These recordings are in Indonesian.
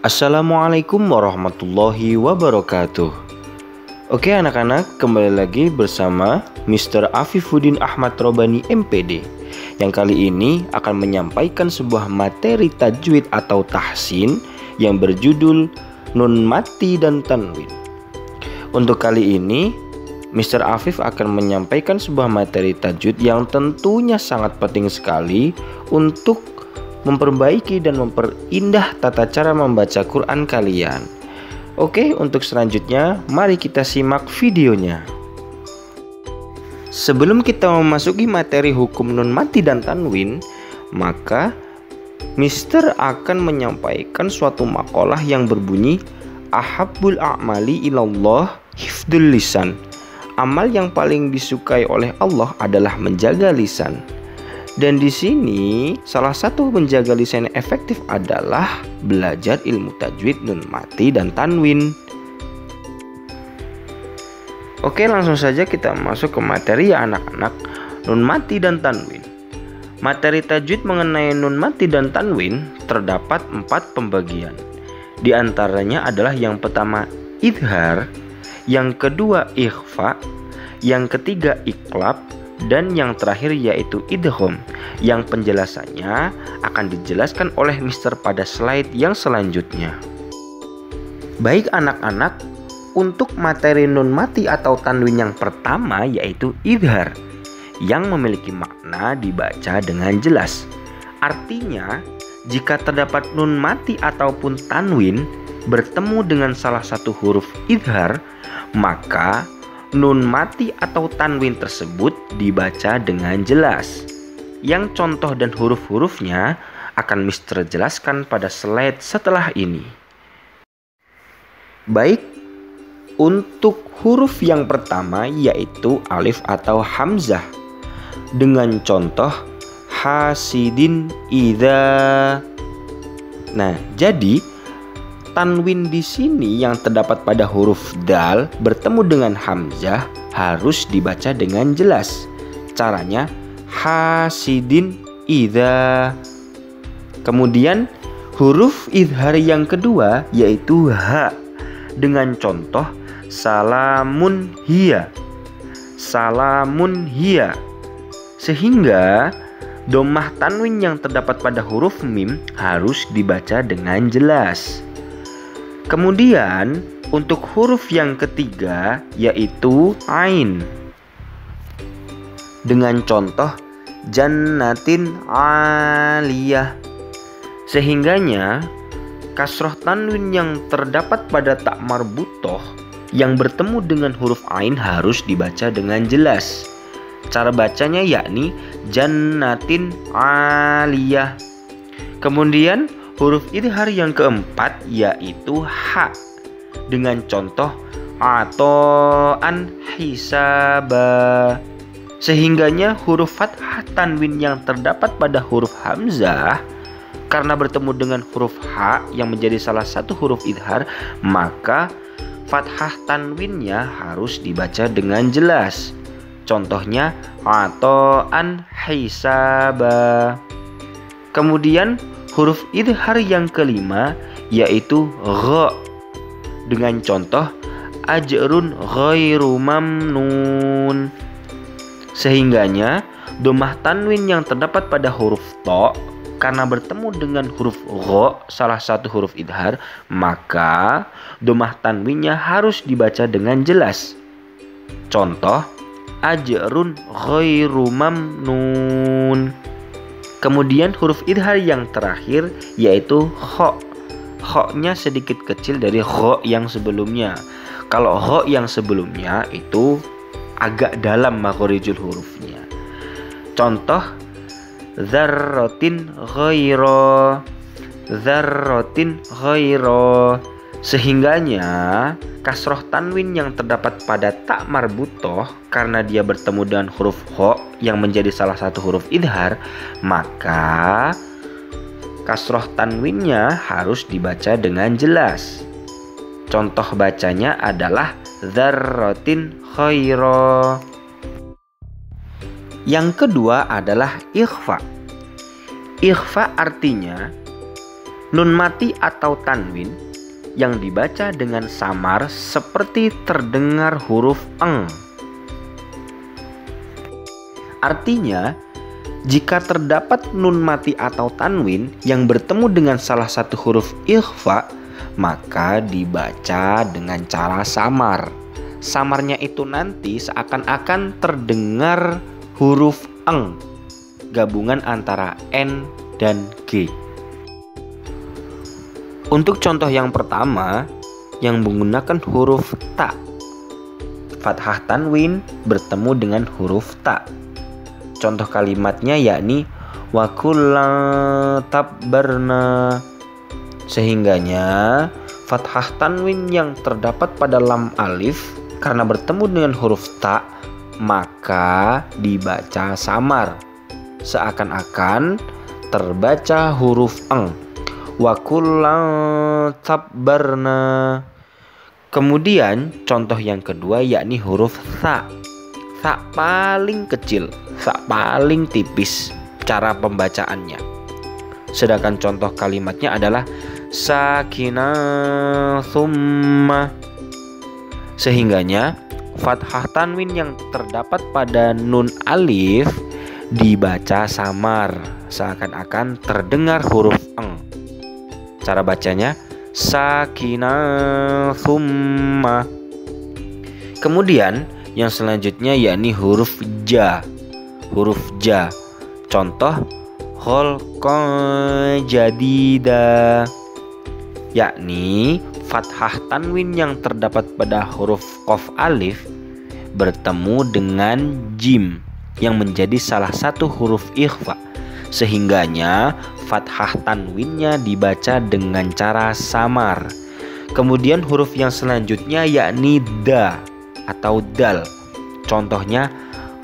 Assalamualaikum warahmatullahi wabarakatuh. Oke anak-anak, kembali lagi bersama Mr. Afifuddin Ahmad Robani MPD, yang kali ini akan menyampaikan sebuah materi tajwid atau tahsin yang berjudul Nun Mati dan Tanwin. Untuk kali ini Mr. Afif akan menyampaikan sebuah materi tajwid yang tentunya sangat penting sekali untuk memperbaiki dan memperindah tata cara membaca Quran kalian. Oke, untuk selanjutnya mari kita simak videonya. Sebelum kita memasuki materi hukum nun mati dan tanwin, maka Mister akan menyampaikan suatu makalah yang berbunyi Ahabbul a'mali ilallah hifdul lisan. Amal yang paling disukai oleh Allah adalah menjaga lisan. Dan di sini salah satu menjaga lisan yang efektif adalah belajar ilmu tajwid nun mati dan tanwin. Oke, langsung saja kita masuk ke materi ya anak-anak, nun mati dan tanwin. Materi tajwid mengenai nun mati dan tanwin terdapat 4 pembagian. Di antaranya adalah yang pertama idhar, yang kedua ikhfa, yang ketiga iqlab, dan yang terakhir yaitu idgham, yang penjelasannya akan dijelaskan oleh Mister pada slide yang selanjutnya. Baik anak-anak, untuk materi nun mati atau tanwin yang pertama yaitu idhar, yang memiliki makna dibaca dengan jelas. Artinya, jika terdapat nun mati ataupun tanwin bertemu dengan salah satu huruf idhar, maka nun mati atau tanwin tersebut dibaca dengan jelas. Yang contoh dan huruf-hurufnya akan Mister jelaskan pada slide setelah ini. Baik, untuk huruf yang pertama yaitu alif atau hamzah, dengan contoh hasidin idza. Nah, jadi tanwin di sini yang terdapat pada huruf dal bertemu dengan hamzah harus dibaca dengan jelas. Caranya hasidin idza. Kemudian huruf idhar yang kedua yaitu ha, dengan contoh salamun hiya. Salamun hiya. Sehingga dhammah tanwin yang terdapat pada huruf mim harus dibaca dengan jelas. Kemudian untuk huruf yang ketiga yaitu ain, dengan contoh jannatin aliyah. Sehingganya kasroh tanwin yang terdapat pada tak marbutoh yang bertemu dengan huruf ain harus dibaca dengan jelas. Cara bacanya yakni jannatin aliyah. Kemudian huruf idhar yang keempat yaitu ha, dengan contoh ato'an hisaba. Sehingganya huruf fathah tanwin yang terdapat pada huruf hamzah karena bertemu dengan huruf ha yang menjadi salah satu huruf idhar, maka fathah tanwinnya harus dibaca dengan jelas. Contohnya ato'an hisaba. Kemudian huruf idhar yang kelima yaitu gha, dengan contoh ajrun ghairu mamnun. Sehingganya dhammah tanwin yang terdapat pada huruf ta karena bertemu dengan huruf gha, salah satu huruf idhar, maka dhammah tanwinnya harus dibaca dengan jelas. Contoh ajrun ghairu mamnun. Kemudian huruf idhar yang terakhir yaitu kho. Kho-nya sedikit kecil dari kho yang sebelumnya. Kalau kho yang sebelumnya itu agak dalam makhorijul hurufnya. Contoh dzarratin ghaira. Dzarratin ghaira. Sehingganya kasroh tanwin yang terdapat pada tak marbutoh karena dia bertemu dengan huruf kho yang menjadi salah satu huruf idhar, maka kasroh tanwinnya harus dibaca dengan jelas. Contoh bacanya adalah dzarratin khaira. Yang kedua adalah ikhfa. Ikhfa artinya Nun mati atau tanwin yang dibaca dengan samar seperti terdengar huruf eng. Artinya, jika terdapat nun mati atau tanwin yang bertemu dengan salah satu huruf ikhfa, maka dibaca dengan cara samar. Samarnya itu nanti seakan-akan terdengar huruf eng, gabungan antara N dan G. Untuk contoh yang pertama, yang menggunakan huruf ta, fathah tanwin bertemu dengan huruf ta. Contoh kalimatnya yakni wa kullan tabbarna. Sehingganya fathah tanwin yang terdapat pada lam alif karena bertemu dengan huruf ta, maka dibaca samar, seakan-akan terbaca huruf eng. Wa kullan tabbarna. Kemudian contoh yang kedua yakni huruf tha. Tha paling kecil, tha paling tipis cara pembacaannya. Sedangkan contoh kalimatnya adalah sakinah thumma. Sehingganya fathah tanwin yang terdapat pada nun alif dibaca samar, seakan-akan terdengar huruf eng. Cara bacanya sakinah thumma. Kemudian yang selanjutnya yakni huruf ja. Huruf ja. Contoh khalqan jadida, yakni fathah tanwin yang terdapat pada huruf qaf alif bertemu dengan jim yang menjadi salah satu huruf ikhfa. Sehingganya fathah tanwinnya dibaca dengan cara samar. Kemudian huruf yang selanjutnya yakni da atau dal. Contohnya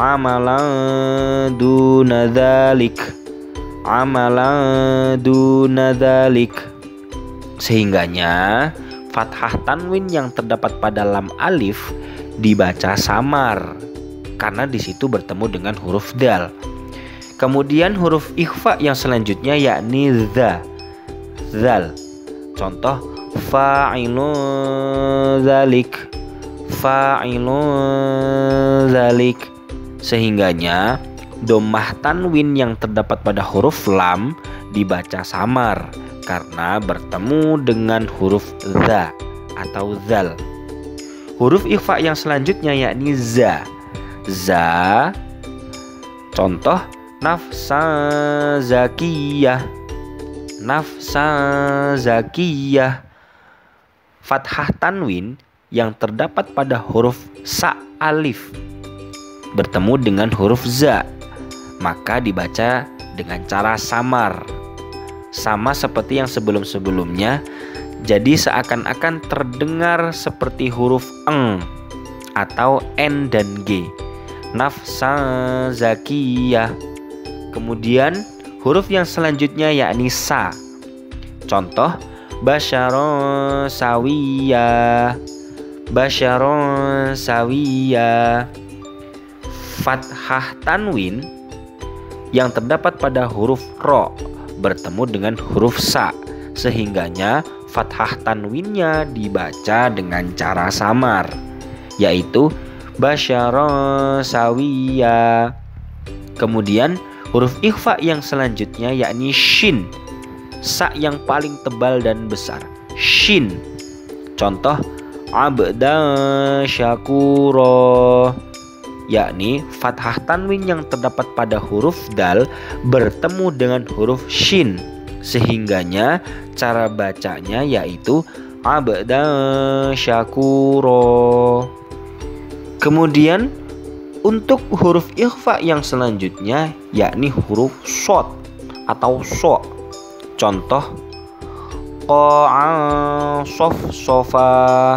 amalan duna dzalik. Amalan duna dzalik. Sehingganya fathah tanwin yang terdapat pada lam alif dibaca samar karena di situ bertemu dengan huruf dal. Kemudian huruf ikhfa yang selanjutnya yakni za, zal. Contoh fa'ilun dzalik. Fa'ilun dzalik. Sehingganya dhammah tanwin yang terdapat pada huruf lam dibaca samar karena bertemu dengan huruf za atau zal. Huruf ikhfa yang selanjutnya yakni za. Za. Contoh nafsa zakiyah. Nafsa zakiyah. Fathah tanwin yang terdapat pada huruf sa alif bertemu dengan huruf za, maka dibaca dengan cara samar, sama seperti yang sebelum-sebelumnya. Jadi seakan-akan terdengar seperti huruf eng atau N dan G. Nafsa zakiyah. Kemudian huruf yang selanjutnya yakni sa. Contoh basyaron sawiyah. Basyaron sawiyah. Fathah tanwin yang terdapat pada huruf ro bertemu dengan huruf sa, sehingganya fathah tanwinnya dibaca dengan cara samar, yaitu basyaron sawiyah. Kemudian huruf ikhfa yang selanjutnya yakni shin. Sa yang paling tebal dan besar, shin. Contoh abdan syakuro, yakni fathah tanwin yang terdapat pada huruf dal bertemu dengan huruf shin, sehingganya cara bacanya yaitu abdan syakuro. Kemudian untuk huruf ikhfa yang selanjutnya yakni huruf shod atau so. Contoh qa'a sof sofa,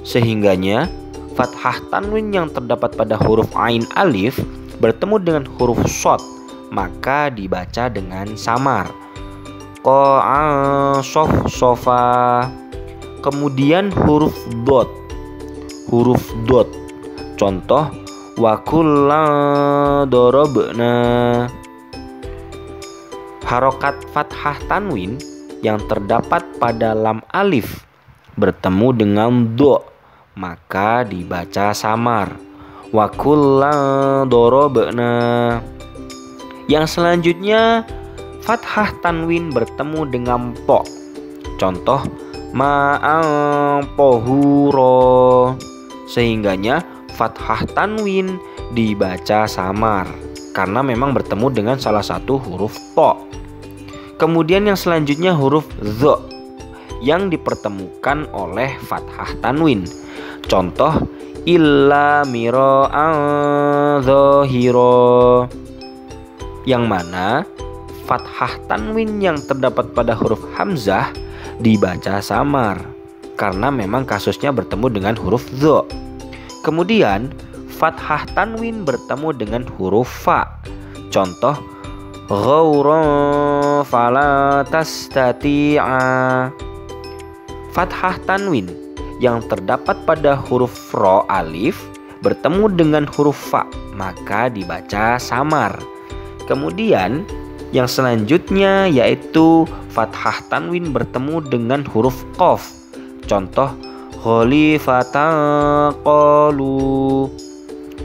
sehingganya fathah tanwin yang terdapat pada huruf ain alif bertemu dengan huruf shod, maka dibaca dengan samar. Qa'a sof sofa. Kemudian huruf dot. Huruf dot. Contoh wa kullan darabna. Harokat fathah tanwin yang terdapat pada lam alif bertemu dengan do, maka dibaca samar. Wa kullan dorobna. Yang selanjutnya fathah tanwin bertemu dengan po. Contoh ma'an pohuro. Sehingganya fathah tanwin dibaca samar karena memang bertemu dengan salah satu huruf po. Kemudian yang selanjutnya huruf zo yang dipertemukan oleh fathah tanwin. Contoh illa mira'an zohiro, yang mana fathah tanwin yang terdapat pada huruf hamzah dibaca samar karena memang kasusnya bertemu dengan huruf zo. Kemudian fathah tanwin bertemu dengan huruf fa. Contoh ghauran fala tastati'a. Fathah tanwin yang terdapat pada huruf ro alif bertemu dengan huruf fa, maka dibaca samar. Kemudian yang selanjutnya yaitu fathah tanwin bertemu dengan huruf qaf. Contoh khalifatan qalu.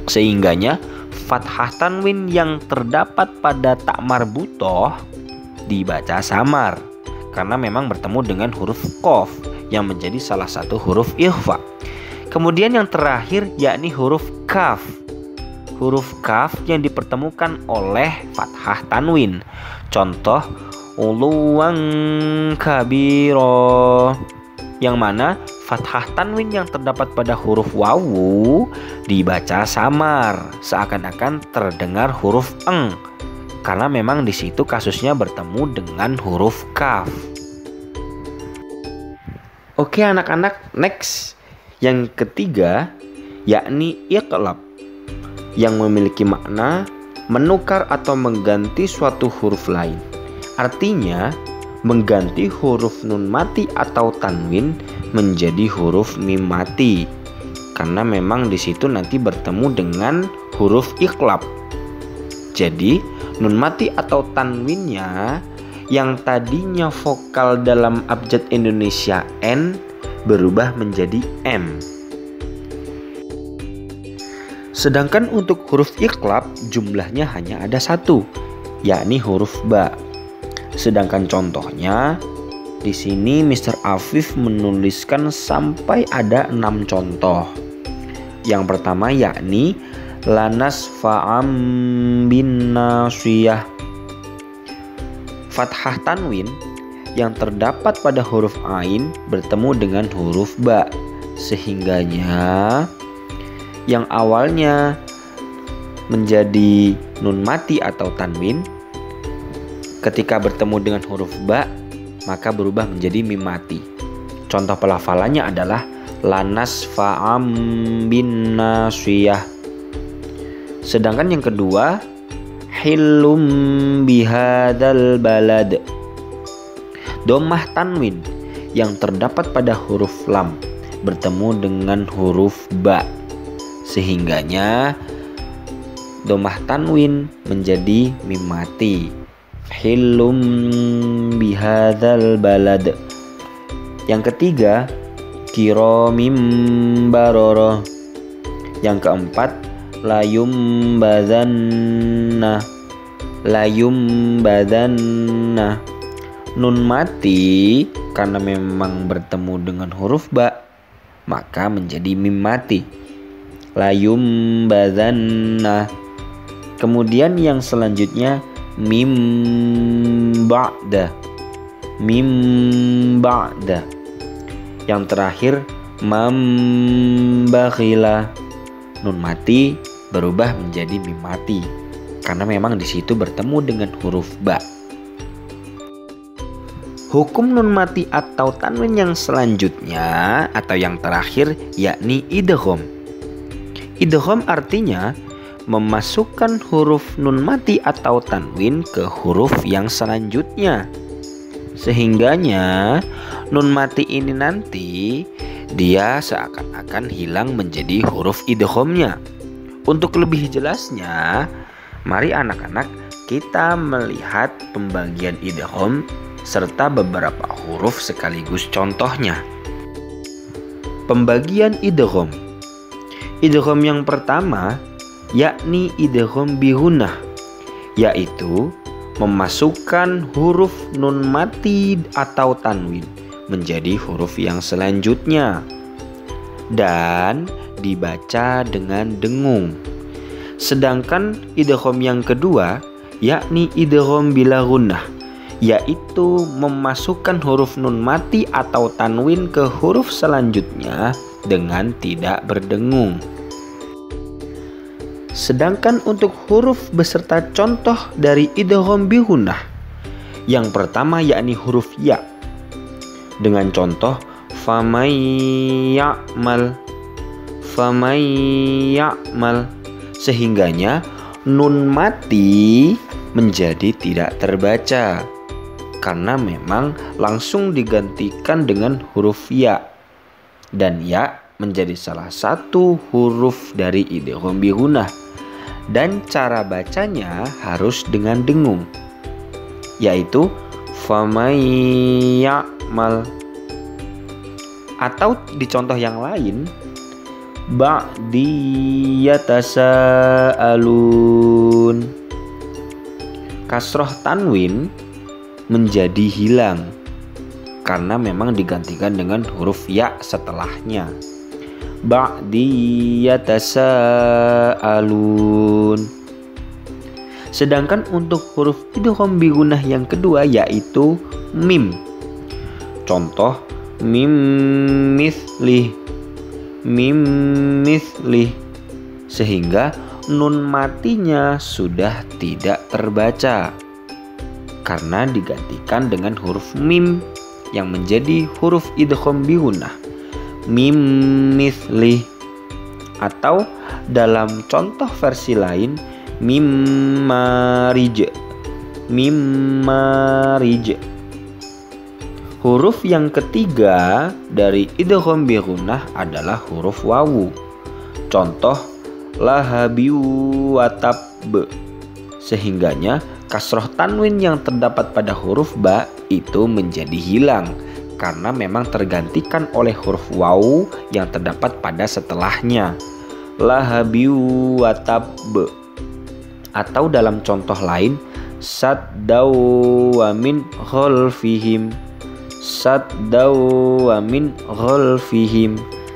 Sehingganya fathah tanwin yang terdapat pada tak marbutoh dibaca samar karena memang bertemu dengan huruf qaf yang menjadi salah satu huruf ikhfa. Kemudian yang terakhir yakni huruf kaf. Huruf kaf yang dipertemukan oleh fathah tanwin. Contoh uluwan kabiro, yang mana fathah tanwin yang terdapat pada huruf wawu dibaca samar seakan-akan terdengar huruf eng karena memang di situ kasusnya bertemu dengan huruf kaf. Oke anak-anak, next. Yang ketiga yakni iqlab, yang memiliki makna menukar atau mengganti suatu huruf lain. Artinya mengganti huruf nun mati atau tanwin menjadi huruf mim mati karena memang di situ nanti bertemu dengan huruf iqlab. Jadi nun mati atau tanwinnya yang tadinya vokal dalam abjad Indonesia N berubah menjadi M. Sedangkan untuk huruf iqlab jumlahnya hanya ada satu, yakni huruf ba. Sedangkan contohnya di sini Mr. Afif menuliskan sampai ada 6 contoh. Yang pertama yakni lanas fa'am bin nasiyah. Fathah tanwin yang terdapat pada huruf ain bertemu dengan huruf ba, sehingganya yang awalnya menjadi nun mati atau tanwin ketika bertemu dengan huruf ba maka berubah menjadi mim mati. Contoh pelafalannya adalah lanas fa'am bin nasiyah. Sedangkan yang kedua hilum bihadal balad. Dhammah tanwin yang terdapat pada huruf lam bertemu dengan huruf ba, sehingganya dhammah tanwin menjadi mim mati. Hilum bihadzal balad. Yang ketiga kiramim baroro. Yang keempat layum badanna. Layum badanna. Nun mati karena memang bertemu dengan huruf ba maka menjadi mim mati. Layum badanna. Kemudian yang selanjutnya mim ba'da. Mim ba'da. Yang terakhir mam bakhila. Nun mati berubah menjadi mim mati karena memang di situ bertemu dengan huruf ba. Hukum nun mati atau tanwin yang selanjutnya atau yang terakhir yakni idgham. Idgham artinya memasukkan huruf nun mati atau tanwin ke huruf yang selanjutnya. Sehingganya nun mati ini nanti dia seakan-akan hilang menjadi huruf idghamnya. Untuk lebih jelasnya, mari anak-anak kita melihat pembagian idgham serta beberapa huruf sekaligus contohnya. Pembagian idgham. Idgham yang pertama yakni idgham bigunnah, yaitu memasukkan huruf nun mati atau tanwin menjadi huruf yang selanjutnya dan dibaca dengan dengung. Sedangkan idgham yang kedua yakni idgham bila gunnah, yaitu memasukkan huruf nun mati atau tanwin ke huruf selanjutnya dengan tidak berdengung. Sedangkan untuk huruf beserta contoh dari idgham bi gunnah, yang pertama yakni huruf ya dengan contoh famay ya'mal, sehingganya nun mati menjadi tidak terbaca karena memang langsung digantikan dengan huruf ya, dan ya menjadi salah satu huruf dari idgham bi gunnah, dan cara bacanya harus dengan dengung, yaitu famay ya'mal. Atau di contoh yang lain, ba'di yatasaalun, kasroh tanwin menjadi hilang karena memang digantikan dengan huruf ya setelahnya. Ba'di yatasaalun. Sedangkan untuk huruf idgham bi gunnah yang kedua yaitu mim. Contoh mim mithlih, sehingga nun matinya sudah tidak terbaca karena digantikan dengan huruf mim yang menjadi huruf idgham bi gunnah, mim mithlih. Atau dalam contoh versi lain mimmarij. Huruf yang ketiga dari idgham bi gunnah adalah huruf wawu. Contoh lahabiu watab, sehingganya kasroh tanwin yang terdapat pada huruf ba itu menjadi hilang karena memang tergantikan oleh huruf wawu yang terdapat pada setelahnya. Lahabiu watab. Atau dalam contoh lain saddaw wa min ghalfihim,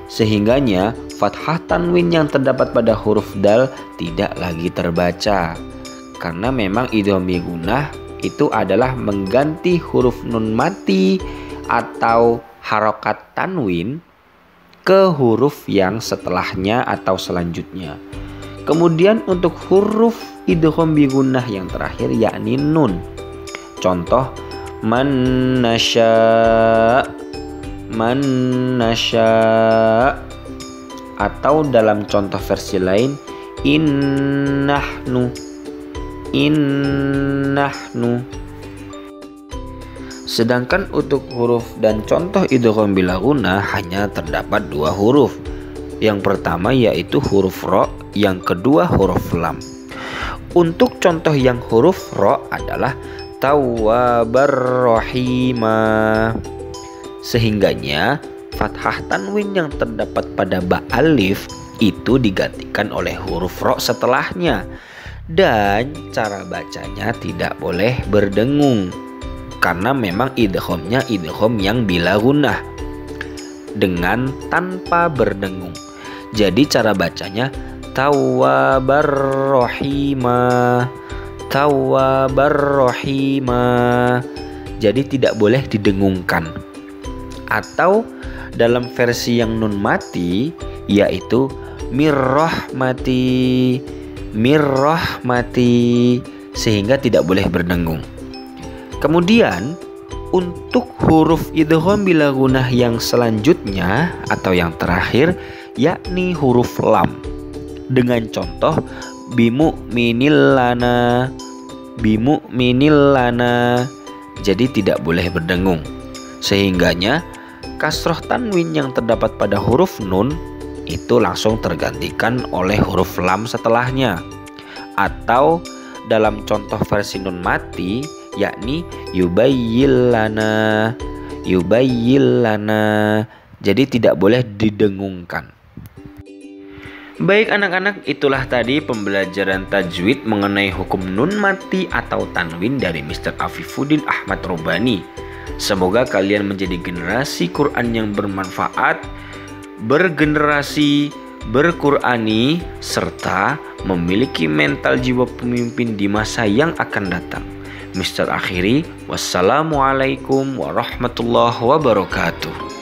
sehingganya fathah tanwin yang terdapat pada huruf dal tidak lagi terbaca karena memang idgham bi gunnah itu adalah mengganti huruf nun mati atau harokat tanwin ke huruf yang setelahnya atau selanjutnya. Kemudian untuk huruf idgham bi gunnah yang terakhir yakni nun. Contoh man nasya, atau dalam contoh versi lain innahnu. Sedangkan untuk huruf dan contoh idgham bila gunnah hanya terdapat dua huruf. Yang pertama yaitu huruf ro, yang kedua huruf lam. Untuk contoh yang huruf ro adalah tawwabar rahima, sehingganya fathah tanwin yang terdapat pada ba alif itu digantikan oleh huruf ro setelahnya, dan cara bacanya tidak boleh berdengung karena memang idghamnya idgham yang bila gunnah dengan tanpa berdengung. Jadi cara bacanya tawwabar rahima, jadi tidak boleh didengungkan. Atau dalam versi yang nun mati yaitu mirrahmati, sehingga tidak boleh berdengung. Kemudian untuk huruf idgham bila gunnah yang selanjutnya atau yang terakhir yakni huruf lam dengan contoh bimu'minil lana, jadi tidak boleh berdengung. Sehingganya kasroh tanwin yang terdapat pada huruf nun itu langsung tergantikan oleh huruf lam setelahnya. Atau dalam contoh versi nun mati yakni yubayyillana. Jadi tidak boleh didengungkan. Baik anak-anak, itulah tadi pembelajaran tajwid mengenai hukum nun mati atau tanwin dari Mr. Afifuddin Ahmad Robani. Semoga kalian menjadi generasi Quran yang bermanfaat, bergenerasi, berqurani, serta memiliki mental jiwa pemimpin di masa yang akan datang. Mr. akhiri, wassalamualaikum warahmatullahi wabarakatuh.